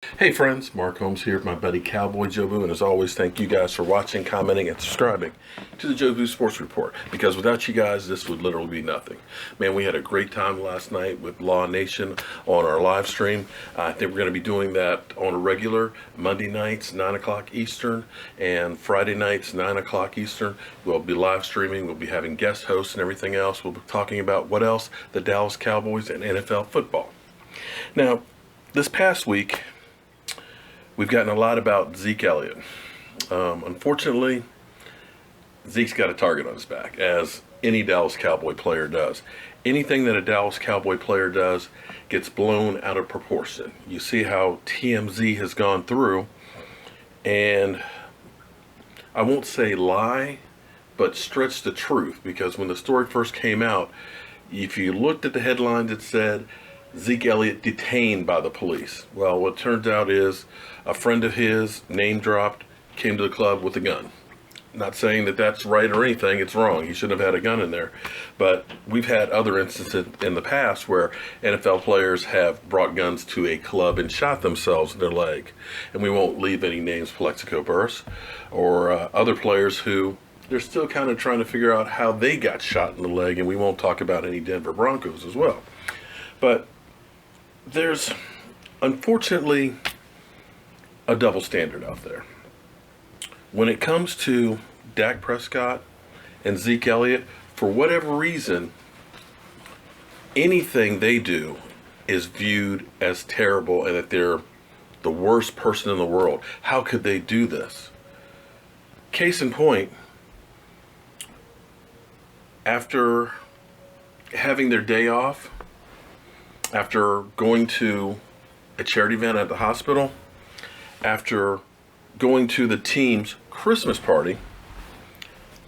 Hey friends, Mark Holmes here with my buddy CowboyJobu, and as always, thank you guys for watching, commenting, and subscribing to the Jobu Sports Report, because without you guys, this would literally be nothing. Man, we had a great time last night with Law Nation on our live stream. I think we're going to be doing that on a regular Monday nights, 9 o'clock Eastern, and Friday nights, 9 o'clock Eastern. We'll be live streaming, we'll be having guest hosts and everything else. We'll be talking about what else? The Dallas Cowboys and NFL football. Now, this past week, we've gotten a lot about Zeke Elliot. Unfortunately, Zeke's got a target on his back, as any Dallas Cowboy player does. Anything that a Dallas Cowboy player does gets blown out of proportion. You see how TMZ has gone through, and I won't say lie, but stretch the truth, because when the story first came out, if you looked at the headlines, it said, Zeke Elliott detained by the police. Well, what turns out is a friend of his, name dropped, came to the club with a gun. Not saying that that's right or anything, it's wrong. He shouldn't have had a gun in there. But we've had other instances in the past where NFL players have brought guns to a club and shot themselves in their leg. And we won't leave any names, Plexico Burress, or other players who they're still kind of trying to figure out how they got shot in the leg, and we won't talk about any Denver Broncos as well. But there's, unfortunately, a double standard out there. When it comes to Dak Prescott and Zeke Elliott, for whatever reason, anything they do is viewed as terrible and that they're the worst person in the world. How could they do this? Case in point, after having their day off, after going to a charity event at the hospital, after going to the team's Christmas party,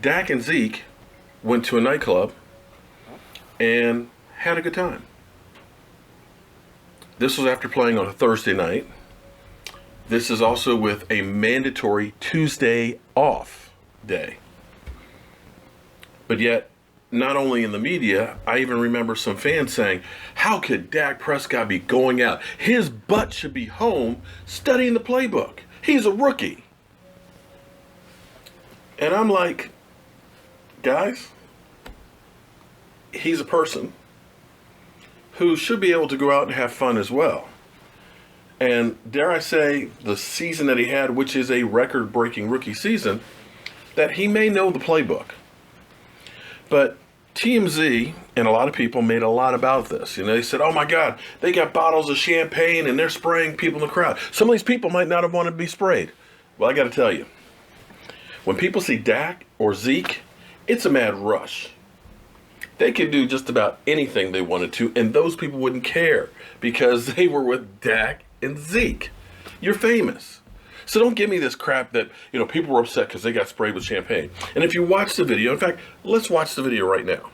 Dak and Zeke went to a nightclub and had a good time. This was after playing on a Thursday night. This is also with a mandatory Tuesday off day. But yet, not only in the media, I even remember some fans saying, how could Dak Prescott be going out? His butt should be home studying the playbook. He's a rookie. And I'm like, guys, he's a person who should be able to go out and have fun as well. And dare I say, the season that he had, which is a record-breaking rookie season, that he may know the playbook. But TMZ and a lot of people made a lot about this. You know, they said, oh my God, they got bottles of champagne and they're spraying people in the crowd. Some of these people might not have wanted to be sprayed. Well, I got to tell you, when people see Dak or Zeke, it's a mad rush. They could do just about anything they wanted to, and those people wouldn't care because they were with Dak and Zeke. You're famous. So don't give me this crap that, people were upset because they got sprayed with champagne. And if you watch the video, in fact, let's watch the video right now.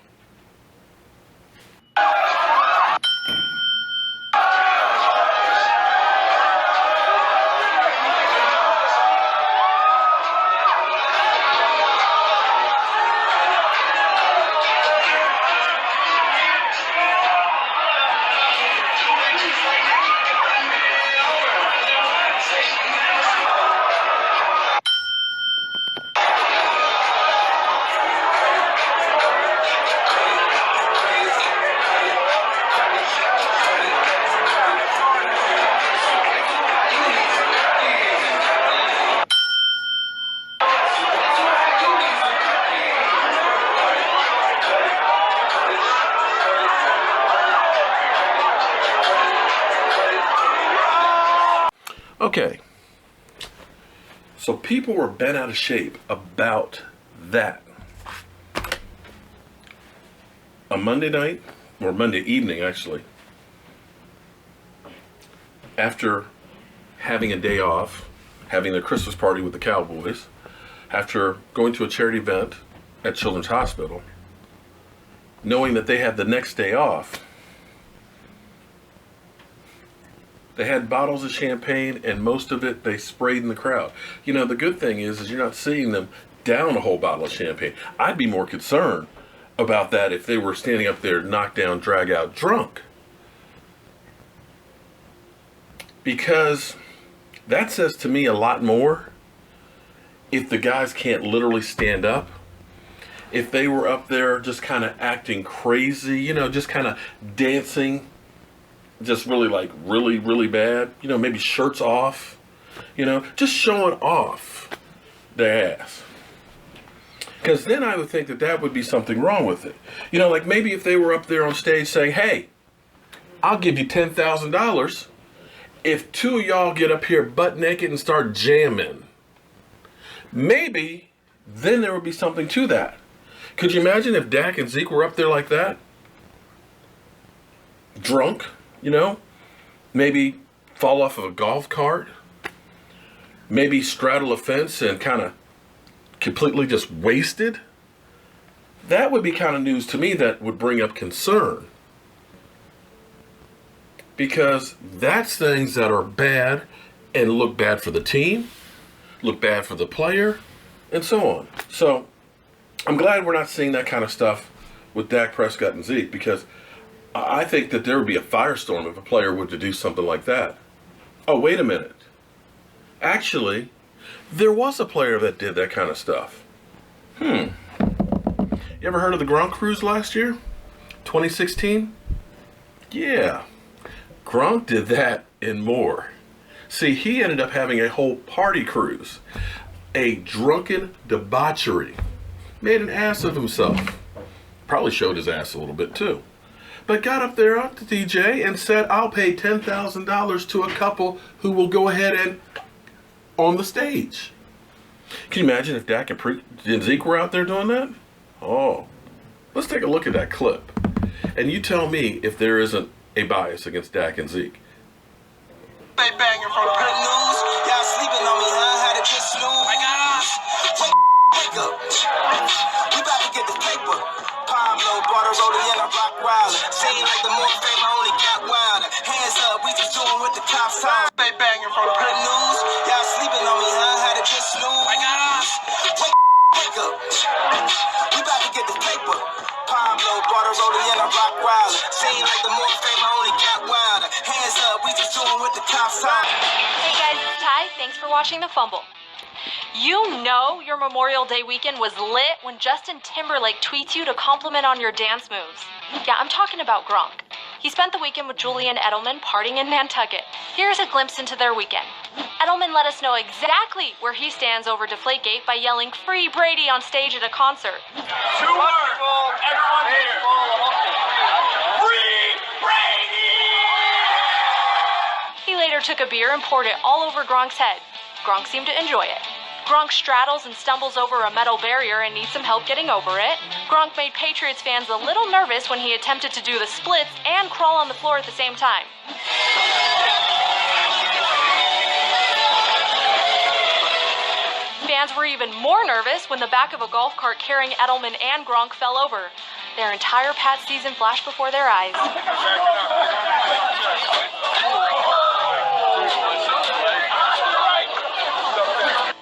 Okay, so people were bent out of shape about that. A Monday night, or Monday evening actually, after having a day off, having a Christmas party with the Cowboys, after going to a charity event at Children's Hospital, knowing that they had the next day off, they had bottles of champagne, and most of it they sprayed in the crowd. The good thing is you're not seeing them down a whole bottle of champagne. I'd be more concerned about that if they were standing up there knocked down, drag out, drunk. Because That says to me a lot more if the guys can't literally stand up. If they were up there just kind of acting crazy, you know, just kind of dancing, just really like really, really bad, you know, maybe shirts off, you know, just showing off their ass. Because then I would think that that would be something wrong with it. You know, like maybe if they were up there on stage saying, hey, I'll give you $10,000 if two of y'all get up here butt naked and start jamming. Maybe then there would be something to that. Could you imagine if Dak and Zeke were up there like that? Drunk, you know? Maybe fall off of a golf cart. Maybe straddle a fence and kind of completely just wasted. That would be kind of news to me that would bring up concern. Because that's things that are bad and look bad for the team, look bad for the player, and so on. So I'm glad we're not seeing that kind of stuff with Dak Prescott and Zeke, because I think that there would be a firestorm if a player were to do something like that. Oh, wait a minute. Actually, there was a player that did that kind of stuff. You ever heard of the Gronk cruise last year? 2016? Yeah. Gronk did that and more. See, he ended up having a whole party cruise. A drunken debauchery. Made an ass of himself. Probably showed his ass a little bit too. But got up there on the DJ and said, I'll pay $10,000 to a couple who will go ahead and on the stage. Can you imagine if Dak and Zeke were out there doing that? Oh, let's take a look at that clip. And you tell me if there isn't a bias against Dak and Zeke. They banging for the good news. Y'all sleeping on me, huh? Had to just snooze. I got us. Wake up. We about to get the paper. Pablo bought a rollie and a rock wilder. Seem like the more fame, I only got wilder. Hands up, we just doing what the cops on. They banging for the good news. Y'all sleeping on me, huh? Had to just snooze. I got us. Wake up. We about to get the paper. Pablo bought a rollie and a rock wilder. Seem like the more fame, I only got wilder. Hands up, we just doing what the cops on. Hey guys, it's Ty. Thanks for watching The Fumble. You know your Memorial Day weekend was lit when Justin Timberlake tweets you to compliment on your dance moves. Yeah, I'm talking about Gronk. He spent the weekend with Julian Edelman partying in Nantucket. Here's a glimpse into their weekend. Edelman let us know exactly where he stands over Deflategate by yelling "Free Brady" on stage at a concert. 2 words, everyone here. Free Brady! He later took a beer and poured it all over Gronk's head. Gronk seemed to enjoy it. Gronk straddles and stumbles over a metal barrier and needs some help getting over it. Gronk made Patriots fans a little nervous when he attempted to do the splits and crawl on the floor at the same time. Fans were even more nervous when the back of a golf cart carrying Edelman and Gronk fell over. Their entire Pats season flashed before their eyes.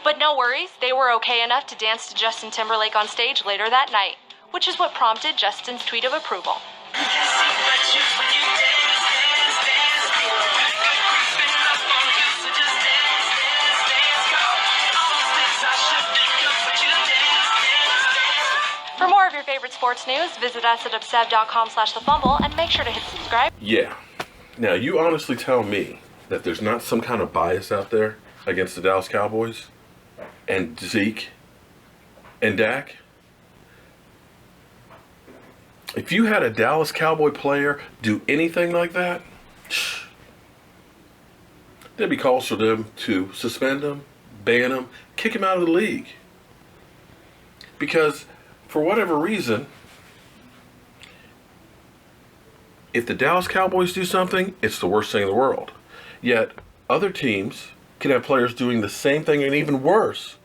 But no worries, they were okay enough to dance to Justin Timberlake on stage later that night, which is what prompted Justin's tweet of approval. For more of your favorite sports news, visit us at obsev.com/thefumble and make sure to hit subscribe. Yeah. Now, you honestly tell me that there's not some kind of bias out there against the Dallas Cowboys and Zeke and Dak? If you had a Dallas Cowboy player do anything like that, there'd be calls for them to suspend him, ban him, kick him out of the league. Because for whatever reason, if the Dallas Cowboys do something, it's the worst thing in the world. Yet other teams can have players doing the same thing and even worse,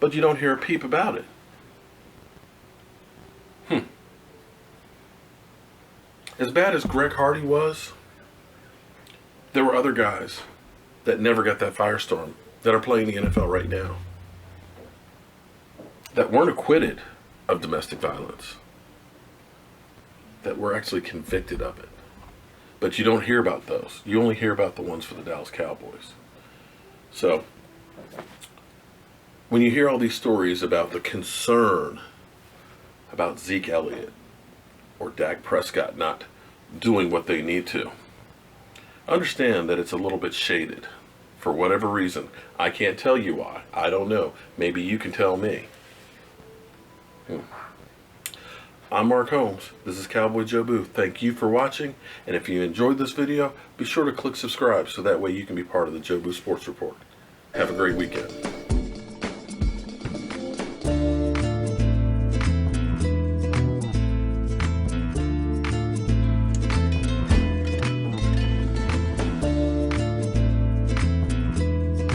but you don't hear a peep about it. As bad as Greg Hardy was, there were other guys that never got that firestorm that are playing the NFL right now that weren't acquitted of domestic violence, that were actually convicted of it. But you don't hear about those. You only hear about the ones for the Dallas Cowboys. So, when you hear all these stories about the concern about Zeke Elliot or Dak Prescott not doing what they need to, understand that it's a little bit shaded for whatever reason. I can't tell you why. I don't know. Maybe you can tell me. I'm Mark Holmes. This is Cowboy Jobu. Thank you for watching. And if you enjoyed this video, be sure to click subscribe so that way you can be part of the Jobu Sports Report. Have a great weekend.